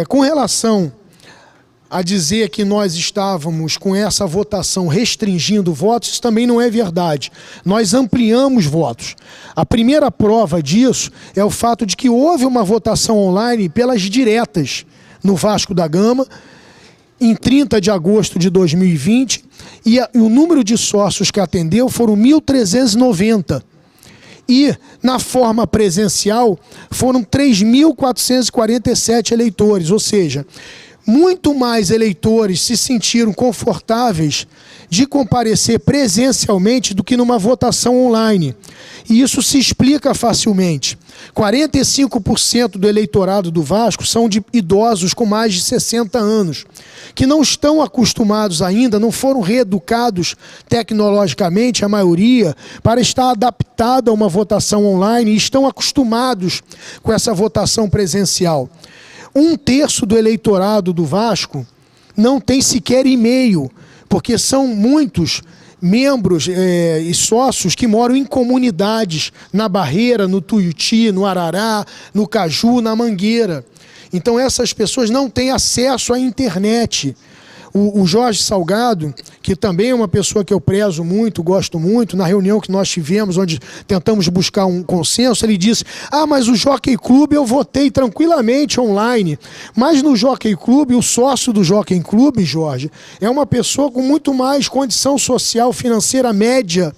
Com relação a dizer que nós estávamos com essa votação restringindo votos, isso também não é verdade. Nós ampliamos votos. A primeira prova disso é o fato de que houve uma votação online pelas diretas no Vasco da Gama, em 30 de agosto de 2020, e o número de sócios que atendeu foram 1.390. E, na forma presencial, foram 3.447 eleitores, ou seja, muito mais eleitores se sentiram confortáveis de comparecer presencialmente do que numa votação online. E isso se explica facilmente. 45% do eleitorado do Vasco são de idosos com mais de 60 anos, que não estão acostumados ainda, não foram reeducados tecnologicamente, a maioria, para estar adaptada a uma votação online e estão acostumados com essa votação presencial. 1/3 do eleitorado do Vasco não tem sequer e-mail, porque são muitos membros e sócios que moram em comunidades, na Barreira, no Tuiuti, no Arará, no Caju, na Mangueira. Então essas pessoas não têm acesso à internet. O Jorge Salgado, que também é uma pessoa que eu prezo muito, gosto muito, na reunião que nós tivemos, onde tentamos buscar um consenso, ele disse: mas o Jockey Club eu votei tranquilamente online. Mas no Jockey Club, o sócio do Jockey Club, Jorge, é uma pessoa com muito mais condição social, financeira média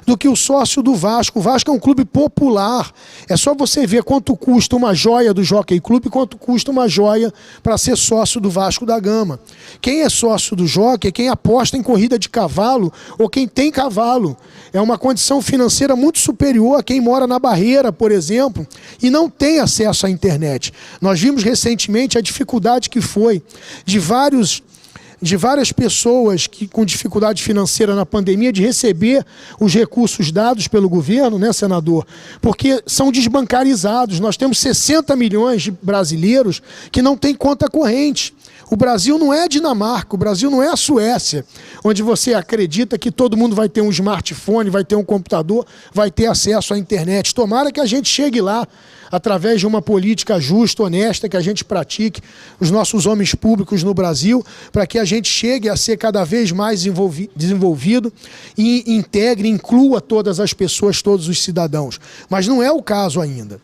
do que o sócio do Vasco. O Vasco é um clube popular. É só você ver quanto custa uma joia do Jockey Club e quanto custa uma joia para ser sócio do Vasco da Gama. Quem é sócio do Jockey é quem aposta em corrida de cavalo ou quem tem cavalo. É uma condição financeira muito superior a quem mora na Barreira, por exemplo, e não tem acesso à internet. Nós vimos recentemente a dificuldade que foi de várias pessoas com dificuldade financeira na pandemia de receber os recursos dados pelo governo, né, senador? Porque são desbancarizados. Nós temos 60 milhões de brasileiros que não têm conta corrente. O Brasil não é a Dinamarca, o Brasil não é a Suécia, onde você acredita que todo mundo vai ter um smartphone, vai ter um computador, vai ter acesso à internet. Tomara que a gente chegue lá, através de uma política justa, honesta, que a gente pratique, os nossos homens públicos no Brasil, para que a gente chegue a ser cada vez mais desenvolvido e integre, inclua todas as pessoas, todos os cidadãos. Mas não é o caso ainda.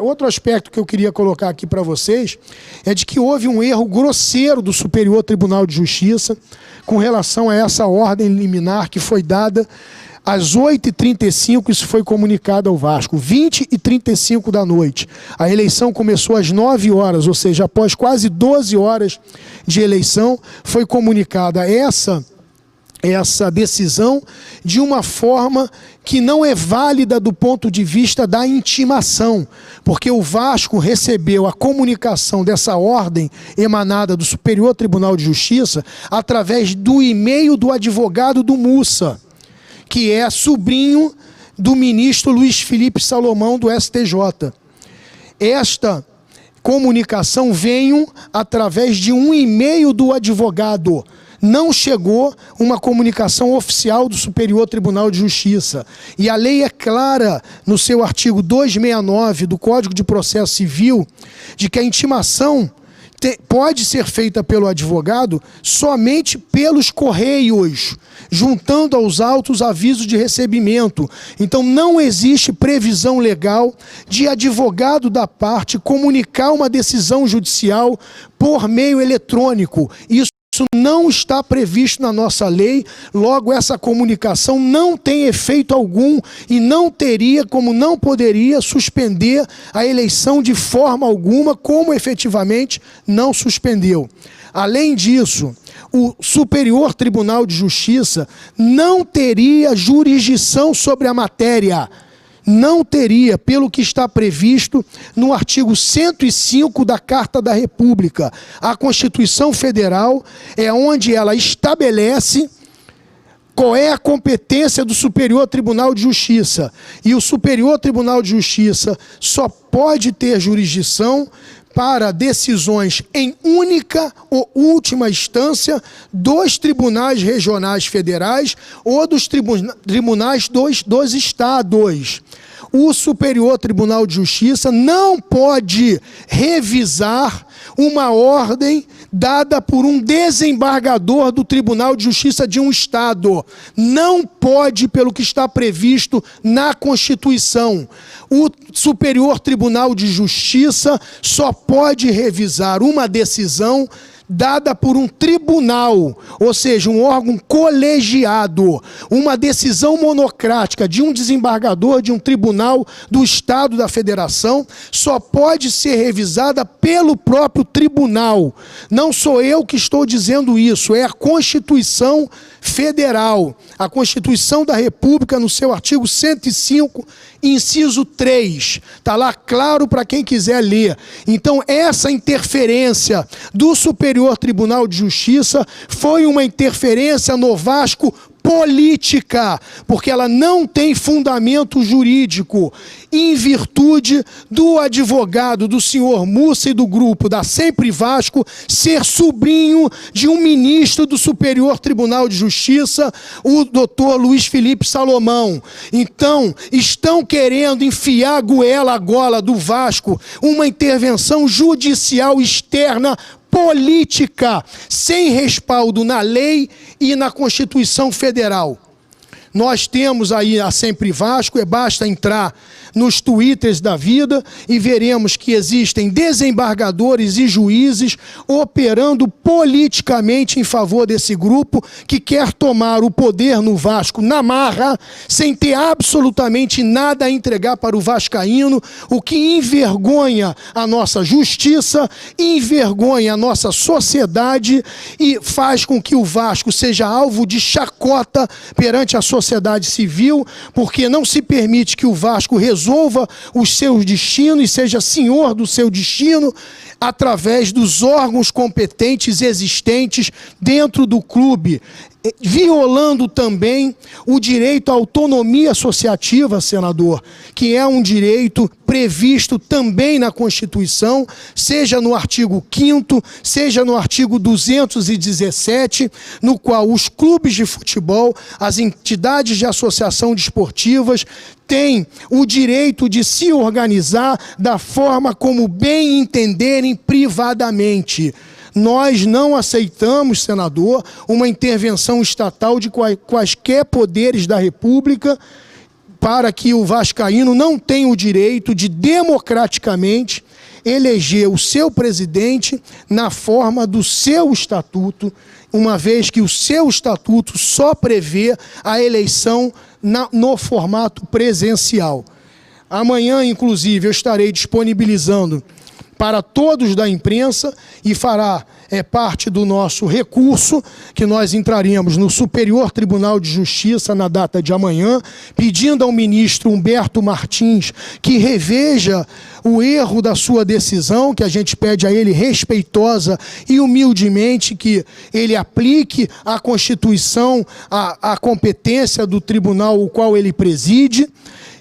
Outro aspecto que eu queria colocar aqui para vocês é de que houve um erro grosseiro do Superior Tribunal de Justiça com relação a essa ordem liminar que foi dada às 8h35, isso foi comunicado ao Vasco, 20h35 da noite. A eleição começou às 9 horas, ou seja, após quase 12 horas de eleição, foi comunicada essa decisão de uma forma que não é válida do ponto de vista da intimação, porque o Vasco recebeu a comunicação dessa ordem emanada do Superior Tribunal de Justiça através do e-mail do advogado do Mussa, que é sobrinho do ministro Luiz Felipe Salomão do STJ. Esta comunicação veio através de um e-mail do advogado. Não chegou uma comunicação oficial do Superior Tribunal de Justiça. E a lei é clara, no seu artigo 269 do Código de Processo Civil, de que a intimação pode ser feita pelo advogado somente pelos correios, juntando aos autos avisos de recebimento. Então não existe previsão legal de advogado da parte comunicar uma decisão judicial por meio eletrônico. Isso não está previsto na nossa lei, logo essa comunicação não tem efeito algum e não teria, como não poderia, suspender a eleição de forma alguma, como efetivamente não suspendeu. Além disso, o Superior Tribunal de Justiça não teria jurisdição sobre a matéria. Não teria, pelo que está previsto no artigo 105 da Carta da República. A Constituição Federal é onde ela estabelece qual é a competência do Superior Tribunal de Justiça. E o Superior Tribunal de Justiça só pode ter jurisdição para decisões em única ou última instância dos tribunais regionais federais ou dos tribunais dos estados. O Superior Tribunal de Justiça não pode revisar uma ordem dada por um desembargador do Tribunal de Justiça de um estado. Não pode, pelo que está previsto na Constituição. O Superior Tribunal de Justiça só pode revisar uma decisão dada por um tribunal, ou seja, um órgão colegiado, uma decisão monocrática de um desembargador de um tribunal do Estado da Federação, só pode ser revisada pelo próprio tribunal. Não sou eu que estou dizendo isso, é a Constituição Federal, a Constituição da República, no seu artigo 105, inciso 3. Está lá claro para quem quiser ler. Então, essa interferência do Superior Tribunal de Justiça foi uma interferência no Vasco política, porque ela não tem fundamento jurídico, em virtude do advogado, do senhor Mussa e do grupo da Sempre Vasco, ser sobrinho de um ministro do Superior Tribunal de Justiça, o doutor Luiz Felipe Salomão. Então, estão querendo enfiar a goela à gola do Vasco uma intervenção judicial externa política, sem respaldo na lei e na Constituição Federal. Nós temos aí a Sempre Vasco, basta entrar nos twitters da vida e veremos que existem desembargadores e juízes operando politicamente em favor desse grupo que quer tomar o poder no Vasco na marra, sem ter absolutamente nada a entregar para o vascaíno, o que envergonha a nossa justiça, envergonha a nossa sociedade e faz com que o Vasco seja alvo de chacota perante a sociedade civil, porque não se permite que o Vasco resolva os seus destinos e seja senhor do seu destino através dos órgãos competentes existentes dentro do clube, violando também o direito à autonomia associativa, senador, que é um direito previsto também na Constituição, seja no artigo 5º, seja no artigo 217, no qual os clubes de futebol, as entidades de associação desportivas, têm o direito de se organizar da forma como bem entenderem privadamente. Nós não aceitamos, senador, uma intervenção estatal de quaisquer poderes da República para que o vascaíno não tenha o direito de democraticamente eleger o seu presidente na forma do seu estatuto, uma vez que o seu estatuto só prevê a eleição no formato presencial. Amanhã, inclusive, eu estarei disponibilizando para todos da imprensa e fará parte do nosso recurso, que nós entraríamos no Superior Tribunal de Justiça na data de amanhã, pedindo ao ministro Humberto Martins que reveja o erro da sua decisão, que a gente pede a ele respeitosa e humildemente que ele aplique a Constituição, a competência do tribunal o qual ele preside,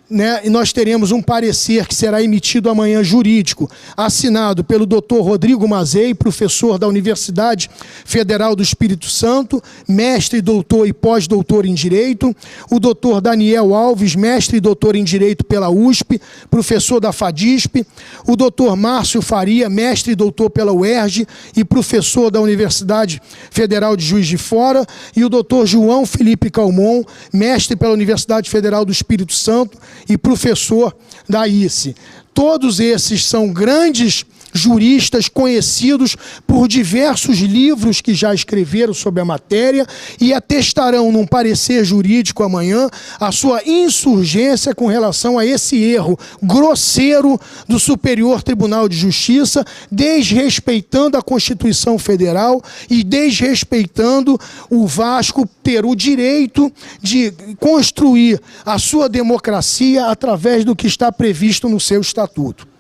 né? E nós teremos um parecer que será emitido amanhã jurídico, assinado pelo doutor Rodrigo Mazei, professor da Universidade Federal do Espírito Santo, mestre, doutor e pós-doutor em Direito, o doutor Daniel Alves, mestre e doutor em Direito pela USP, professor da FADISP, o doutor Márcio Faria, mestre e doutor pela UERJ e professor da Universidade Federal de Juiz de Fora, e o doutor João Felipe Calmon, mestre pela Universidade Federal do Espírito Santo e professor da ICE. Todos esses são grandes juristas conhecidos por diversos livros que já escreveram sobre a matéria e atestarão num parecer jurídico amanhã a sua insurgência com relação a esse erro grosseiro do Superior Tribunal de Justiça, desrespeitando a Constituição Federal e desrespeitando o Vasco ter o direito de construir a sua democracia através do que está previsto no seu estatuto.